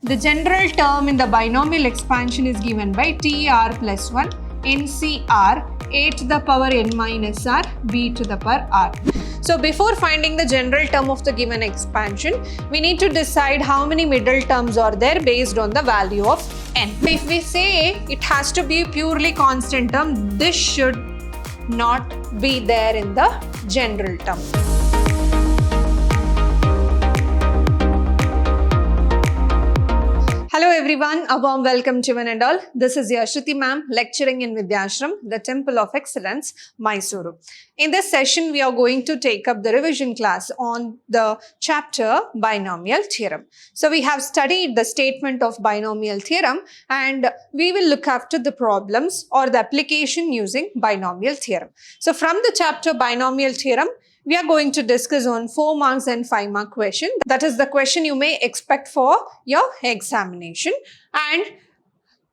The general term in the binomial expansion is given by TR plus 1 NCR A to the power n minus r b to the power r. So before finding the general term of the given expansion, we need to decide how many middle terms are there based on the value of n. If we say it has to be purely constant term, this should not be there in the general term. Hello everyone, a warm welcome to one and all. This is your Shruti ma'am lecturing in Vidhyaashram, the Temple of Excellence, Mysuru. In this session, we are going to take up the revision class on the chapter Binomial Theorem. So we have studied the statement of Binomial Theorem and we will look after the problems or the application using Binomial Theorem. So from the chapter Binomial Theorem, we are going to discuss on 4 marks and 5 mark question. That is the question you may expect for your examination. And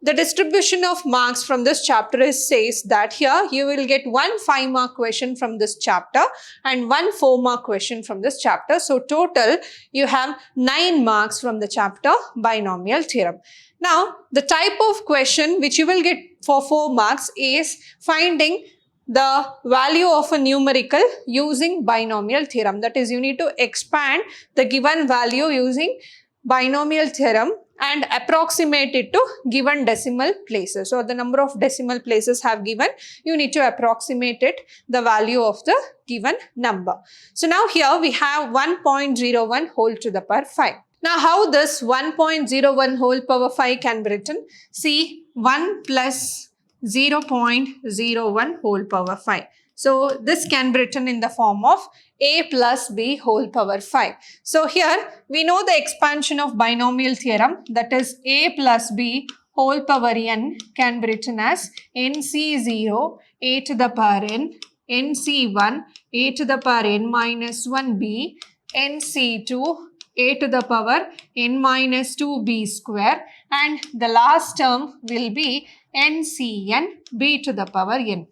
the distribution of marks from this chapter says that here you will get 1 5 mark question from this chapter and 1 4 mark question from this chapter. So total you have 9 marks from the chapter Binomial Theorem. Now the type of question which you will get for 4 marks is finding the value of a numerical using binomial theorem. That is, you need to expand the given value using binomial theorem and approximate it to given decimal places. So the number of decimal places have given, you need to approximate it the value of the given number. So now here we have 1.01 whole to the power 5. Now how this 1.01 whole power 5 can be written? See, 1 plus 0.01 whole power 5. So this can be written in the form of a plus b whole power 5. So here we know the expansion of binomial theorem, that is a plus b whole power n can be written as nc0 a to the power n, nc1 a to the power n minus 1b, nc2 a to the power n minus 2b square, and the last term will be ncn b to the power n.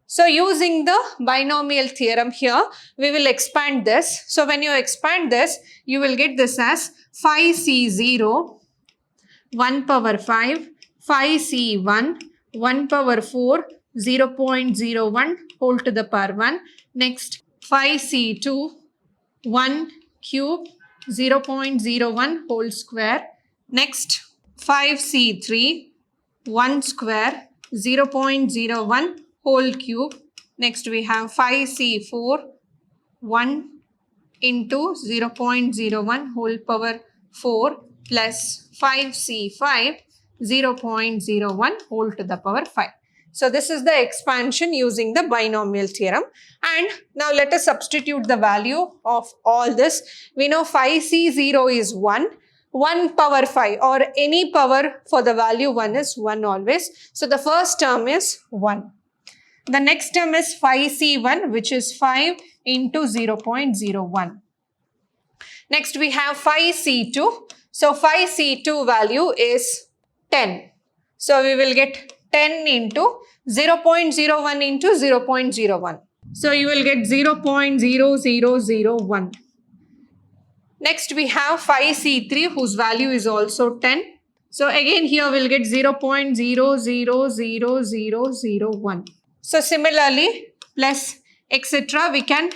So using the binomial theorem here, we will expand this. So when you expand this, you will get this as 5c0 1 power 5, 5c1 1 power 4, 0.01 whole to the power 1. Next 5c2 1 cube 0.01 whole square. Next 5c3 1 square 0.01 whole cube. Next we have 5c4 1 into 0.01 whole power 4 plus 5c5 0.01 whole to the power 5. So this is the expansion using the binomial theorem. And now let us substitute the value of all this. We know 5c0 is 1. 1 power 5 or any power for the value 1 is 1 always. So the first term is 1. The next term is 5c1, which is 5 into 0.01. Next we have 5c2. So 5c2 value is 10. So we will get 10 into 0.01 into 0.01. So you will get 0.0001. Next we have 5c3 whose value is also 10. So again here we'll get 0.000001. So similarly plus etc. we can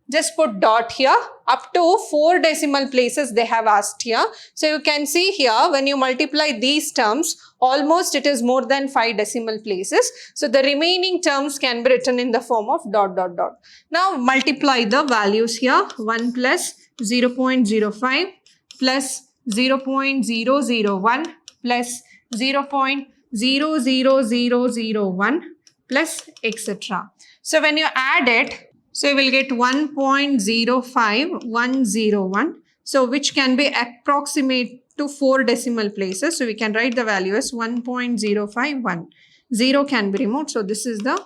just put dot here. Up to 4 decimal places they have asked here. So you can see here when you multiply these terms, almost it is more than 5 decimal places. So the remaining terms can be written in the form of dot dot dot. Now multiply the values here. 1 plus 0.05 plus 0.001 plus 0.00001 plus etc. So when you add it, so you will get 1.05101. So which can be approximate to 4 decimal places. So we can write the value as 1.051. 0 can be removed. So this is the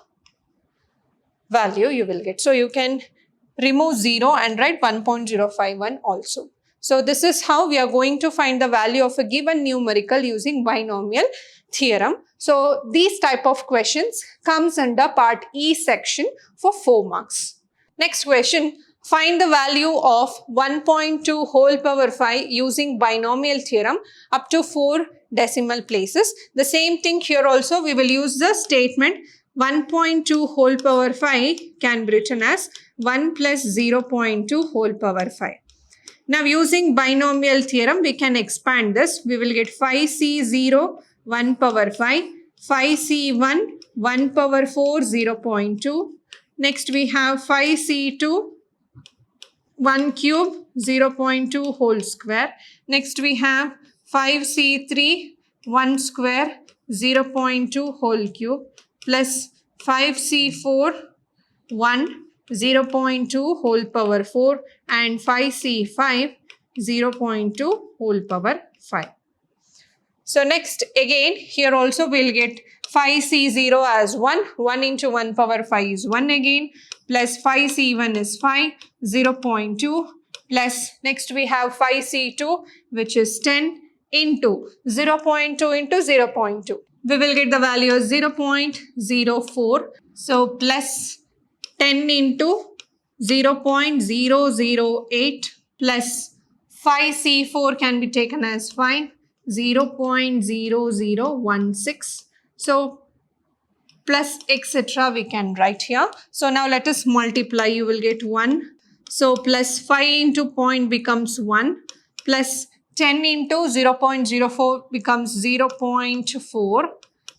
value you will get. So you can remove 0 and write 1.051 also. So this is how we are going to find the value of a given numerical using binomial theorem. So these type of questions comes under part E section for 4 marks. Next question, find the value of 1.2 whole power 5 using binomial theorem up to 4 decimal places. The same thing here also, we will use the statement 1.2 whole power 5 can be written as 1 plus 0.2 whole power 5. Now using binomial theorem, we can expand this. We will get 5C0 1 power 5, 5C1 1 power 4 0.2. Next we have 5C2 1 cube 0.2 whole square. Next we have 5C3 1 square 0.2 whole cube plus 5C4 1 0.2 whole power 4 and 5C5 0.2 whole power 5. So next again here also we'll get 5C0 as 1. 1 into 1 power 5 is 1 again plus 5C1 is 5 0.2 plus next we have 5C2 which is 10 into 0.2 into 0.2. We will get the value as 0.04. So plus 10 into 0.008 plus 5C4 can be taken as 5, 0.0016. So plus etc. we can write here. So now let us multiply. You will get 1. So plus 5 into point becomes 1 plus 10 into 0.04 becomes 0.4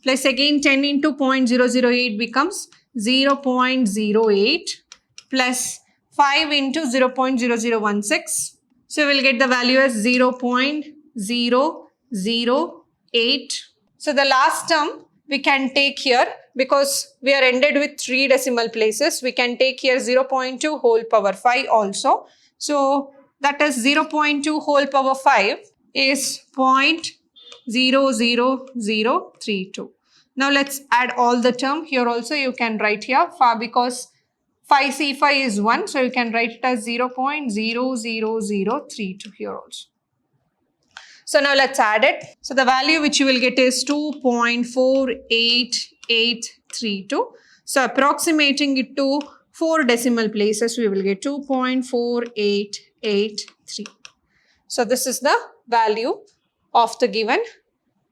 plus again 10 into 0.008 becomes 0.08 plus 5 into 0.0016. So we'll get the value as 0.008. So the last term we can take here because we are ended with 3 decimal places. We can take here 0.2 whole power 5 also. So that is 0.2 whole power 5 is 0.00032. Now let's add all the term. Here also you can write here because 5C5 is 1. So you can write it as 0.00032 here also. So now let's add it. So the value which you will get is 2.48832. So approximating it to 4 decimal places, we will get 2.4883. So this is the value of the given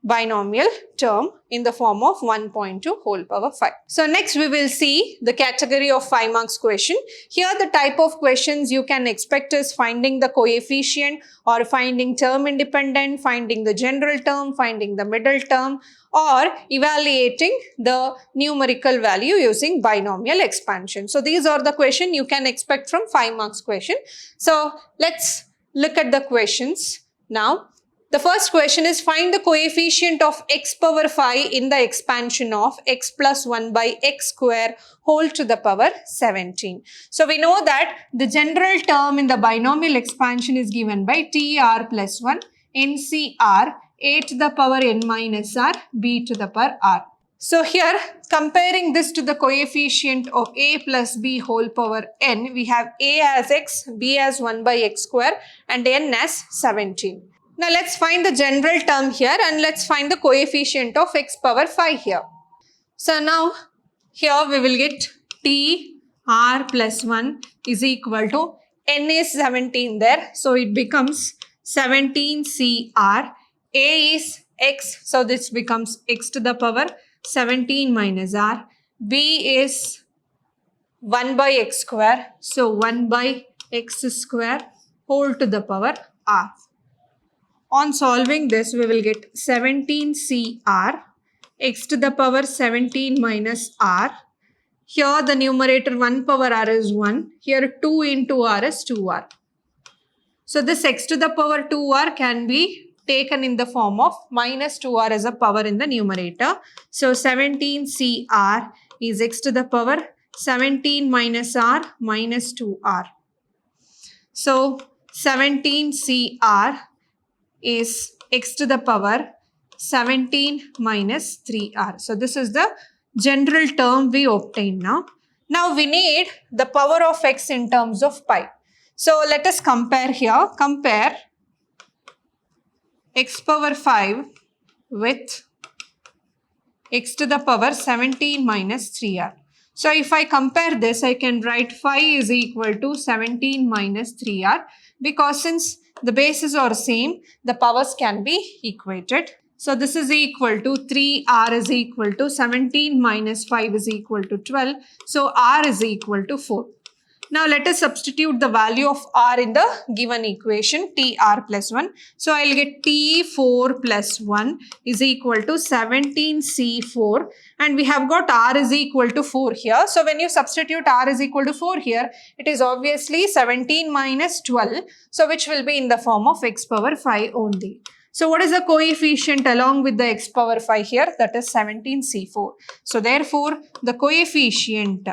binomial term in the form of 1.2 whole power 5. So next we will see the category of 5 marks question. Here the type of questions you can expect is finding the coefficient or finding term independent, finding the general term, finding the middle term or evaluating the numerical value using binomial expansion. So these are the questions you can expect from 5 marks question. So let's look at the questions now. The first question is find the coefficient of x power 5 in the expansion of x plus 1 by x square whole to the power 17. So we know that the general term in the binomial expansion is given by TR plus 1 NCR a to the power n minus r b to the power r. So here comparing this to the coefficient of a plus b whole power n, we have a as x, b as 1 by x square and n as 17. Now let's find the general term here and let's find the coefficient of x power 5 here. So now here we will get t r plus 1 is equal to n is 17 there. So it becomes 17 cr. A is x. So this becomes x to the power 17 minus r. B is 1 by x square. So 1 by x square whole to the power r. On solving this, we will get 17 cr, x to the power 17 minus r. Here the numerator 1 power r is 1. Here 2 into r is 2r. So this x to the power 2r can be taken in the form of minus 2r as a power in the numerator. So 17 cr is x to the power 17 minus r minus 2r. So 17 cr is x to the power 17 minus 3r. So this is the general term we obtained now. Now we need the power of x in terms of pi. So let us compare here. Compare x power 5 with x to the power 17 minus 3r. So if I compare this, I can write 5 is equal to 17 minus 3r, because since the bases are same, the powers can be equated. So this is equal to 3r is equal to 17 minus 5 is equal to 12. So r is equal to 4. Now let us substitute the value of r in the given equation, tr plus 1. So I'll get t4 plus 1 is equal to 17c4, and we have got r is equal to 4 here. So when you substitute r is equal to 4 here, it is obviously 17 minus 12, so which will be in the form of x power 5 only. So what is the coefficient along with the x power 5 here? That is 17c4. So therefore the coefficient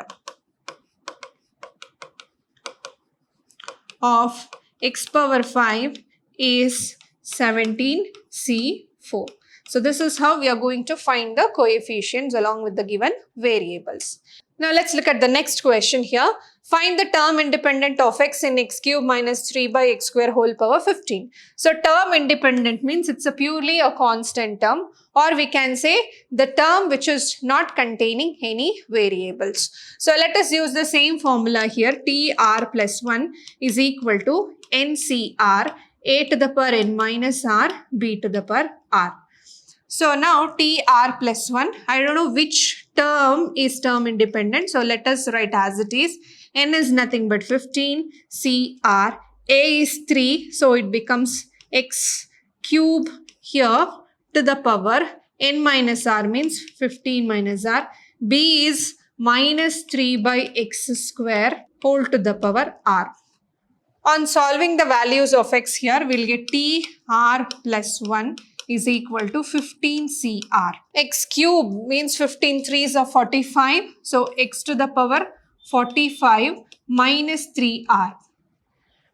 of x power 5 is 17c4. So this is how we are going to find the coefficients along with the given variables. Now let's look at the next question here. Find the term independent of x in x cube minus 3 by x square whole power 15. So term independent means it's a purely a constant term, or we can say the term which is not containing any variables. So let us use the same formula here. tr plus 1 is equal to ncr a to the power n minus r b to the power r. So now tr plus 1, I don't know which term is term independent. So let us write as it is. N is nothing but 15, cr, a is 3. So it becomes x cube here to the power n minus r means 15 minus r. B is minus 3 by x square whole to the power r. On solving the values of x here, we'll get tr plus 1 is equal to 15 cr. X cube means 15 3s are 45. So x to the power 45 minus 3r.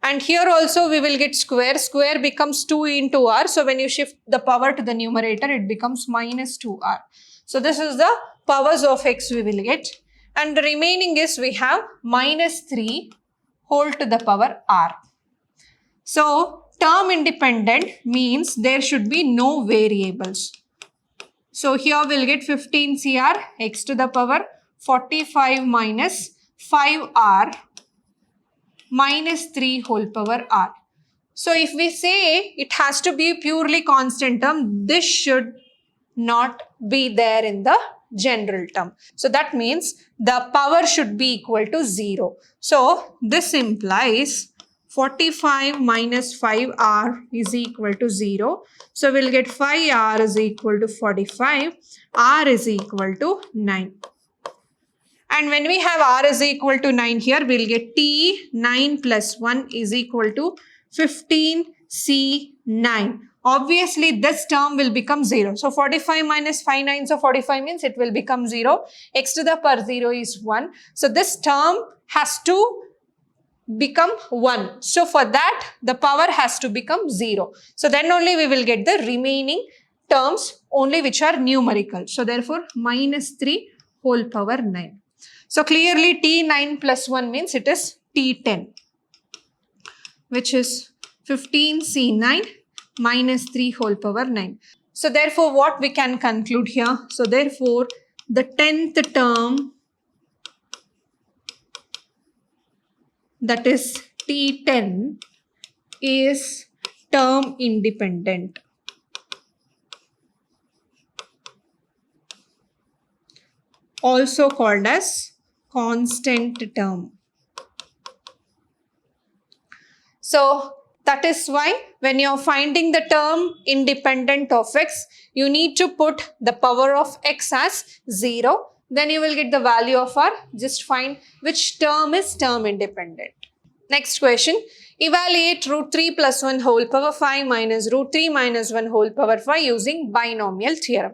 And here also we will get square. Square becomes 2 into r. So when you shift the power to the numerator, it becomes minus 2r. So this is the powers of x we will get. And the remaining is we have minus 3 whole to the power r. So term independent means there should be no variables. So here we'll get 15 cr x to the power 45 minus 5r minus 3 whole power r. So if we say it has to be purely constant term, this should not be there in the general term. So that means the power should be equal to 0. So this implies 45 minus 5r is equal to 0. So we'll get 5r is equal to 45, r is equal to 9. And when we have r is equal to 9 here, we'll get t9 plus 1 is equal to 15c9. Obviously, this term will become 0. So 45 minus 5 9s of 45 means it will become 0. X to the power 0 is 1. So this term has to become 1. So for that, the power has to become 0. So then only we will get the remaining terms only which are numerical. So therefore, minus 3 whole power 9. So clearly t9 plus 1 means it is t10, which is 15c9 minus 3 whole power 9. So therefore, what we can conclude here? So therefore, the 10th term, that is t10, is term independent. Also called as constant term. So that is why when you are finding the term independent of x, you need to put the power of x as 0. Then you will get the value of r. Just find which term is term independent. Next question. Evaluate root 3 plus 1 whole power 5 minus root 3 minus 1 whole power 5 using binomial theorem.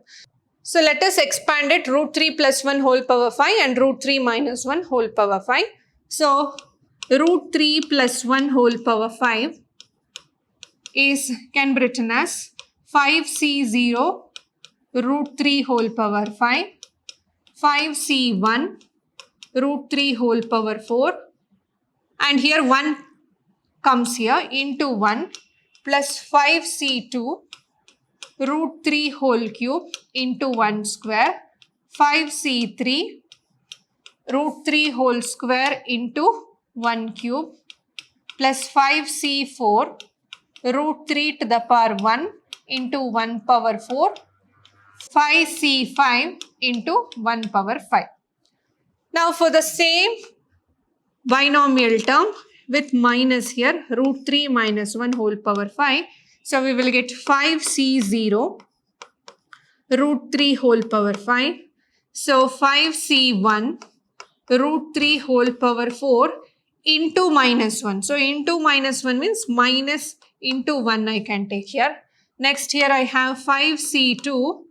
So let us expand it, root 3 plus 1 whole power 5 and root 3 minus 1 whole power 5. So root 3 plus 1 whole power 5 can be written as 5c0 root 3 whole power 5, 5c1 root 3 whole power 4, and here 1 comes here into 1 plus 5c2 root 3 whole cube into 1 square, 5c3 root 3 whole square into 1 cube plus 5c4 root 3 to the power 1 into 1 power 4 5c5 into 1 power 5. Now for the same binomial term with minus here, root 3 minus 1 whole power 5. So we will get 5c0 root 3 whole power 5. So 5c1 root 3 whole power 4 into minus 1. So into minus 1 means minus into 1 I can take here. Next here I have 5c2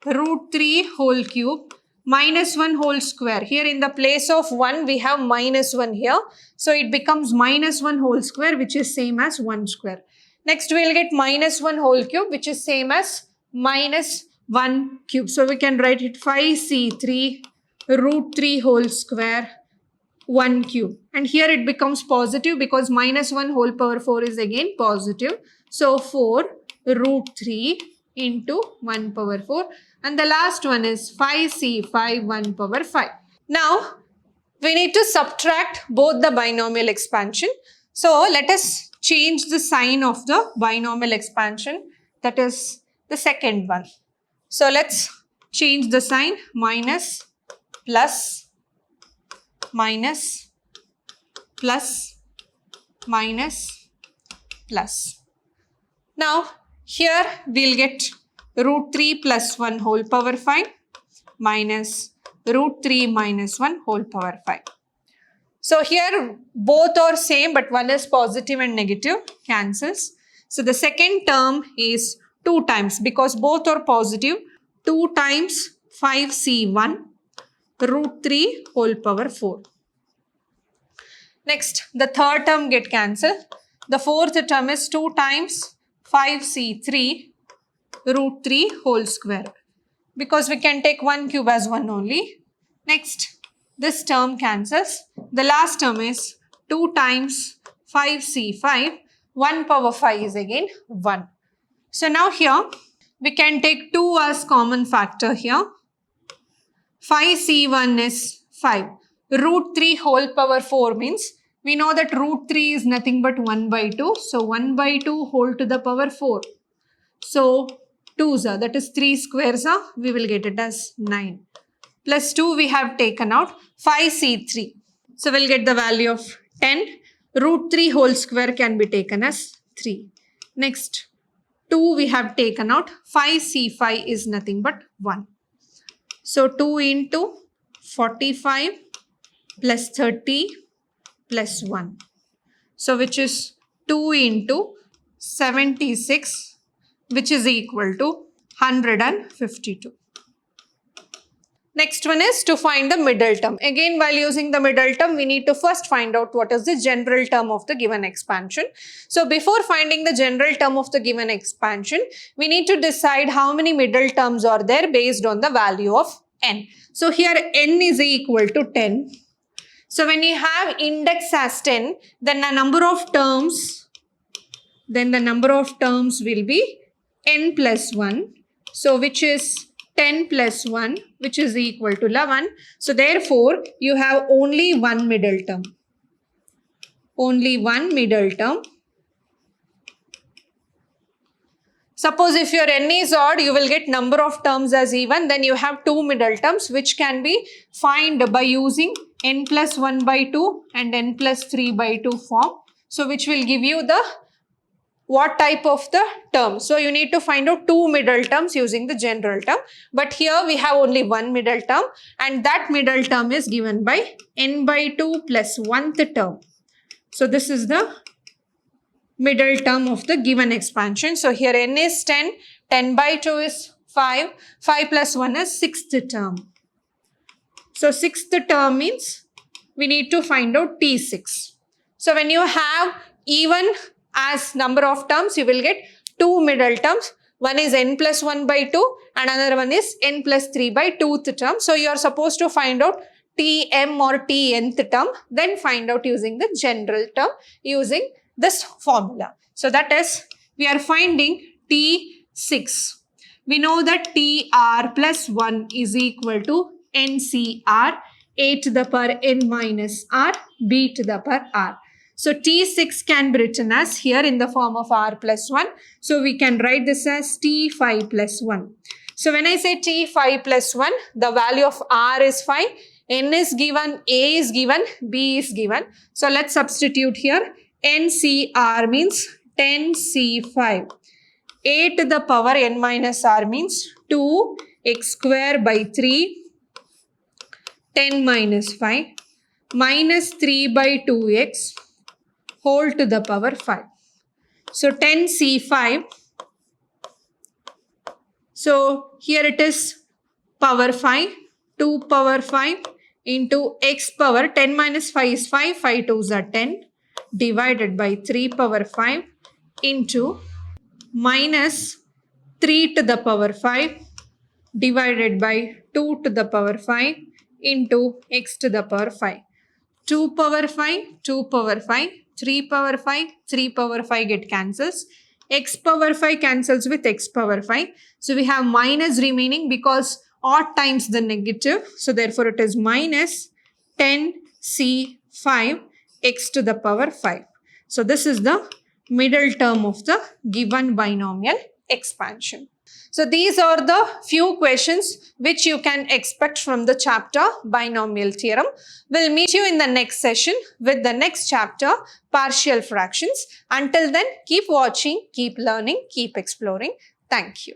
root 3 whole cube minus 1 whole square. Here in the place of 1 we have minus 1 here. So it becomes minus 1 whole square which is same as 1 square. Next we will get minus 1 whole cube which is same as minus 1 cube. So we can write it 5c3 root 3 whole square 1 cube. And here it becomes positive because minus 1 whole power 4 is again positive. So 4 root 3 into 1 power 4. And the last one is 5c5 1 power 5. Now we need to subtract both the binomial expansion. So let us change the sign of the binomial expansion, that is the second one. So let's change the sign, minus, plus, minus, plus, minus, plus. Now here we'll get root 3 plus 1 whole power 5 minus root 3 minus 1 whole power 5. So here both are same but one is positive and negative, cancels. So the second term is 2 times because both are positive, 2 times 5c1 root 3 whole power 4. Next the third term get cancelled. The fourth term is 2 times 5c3 root 3 whole square because we can take 1 cube as 1 only. Next this term cancels. The last term is 2 times 5c5, 1 power 5 is again 1. So now here we can take 2 as common factor here. 5c1 is 5. Root 3 whole power 4 means we know that root 3 is nothing but 1 by 2. So 1 by 2 whole to the power 4. So 2s are, that is 3 squares are, we will get it as 9. Plus 2 we have taken out, 5c3. So we'll get the value of 10. Root 3 whole square can be taken as 3. Next 2 we have taken out, 5c5 is nothing but 1. So 2 into 45 plus 30 plus 1. So which is 2 into 76 which is equal to 152. Next one is to find the middle term. Again, while using the middle term, we need to first find out what is the general term of the given expansion. So before finding the general term of the given expansion, we need to decide how many middle terms are there based on the value of n. So here n is equal to 10. So when you have index as 10, then the number of terms will be n plus 1. So which is 10 plus 1 which is equal to 11. So therefore you have only one middle term. Only one middle term. Suppose if your n is odd, you will get number of terms as even. Then you have two middle terms which can be found by using n plus 1 by 2 and n plus 3 by 2 form. So which will give you the what type of the term. So you need to find out two middle terms using the general term. But here we have only one middle term and that middle term is given by n by 2 plus 1th term. So this is the middle term of the given expansion. So here n is 10, 10 by 2 is 5, 5 plus 1 is 6th term. So 6th term means we need to find out T6. So when you have even as number of terms, you will get two middle terms. One is n plus 1 by 2 and another one is n plus 3 by 2th term. So you are supposed to find out Tm or Tnth term, then find out using the general term using this formula. So that is, we are finding T6. We know that Tr plus 1 is equal to NCr a to the power n minus r, b to the power r. So T6 can be written as here in the form of r plus 1. So we can write this as T5 plus 1. So when I say T5 plus 1, the value of r is 5, n is given, a is given, b is given. So let's substitute here. NCR means 10C5. A to the power n minus r means 2x square by 3, 10 minus 5, minus 3 by 2x whole to the power 5. So 10C5. So here it is power 5, 2 power 5 into x power 10 minus 5 is 5, 5 2s are 10 divided by 3 power 5 into minus 3 to the power 5 divided by 2 to the power 5 into x to the power 5. 2 power 5, 2 power 5, 3 power 5, 3 power 5 get cancels. X power 5 cancels with x power 5. So we have minus remaining because odd times the negative. So therefore it is minus 10C5 x to the power 5. So this is the middle term of the given binomial expansion. So these are the few questions which you can expect from the chapter Binomial Theorem. We'll meet you in the next session with the next chapter, Partial Fractions. Until then, keep watching, keep learning, keep exploring. Thank you.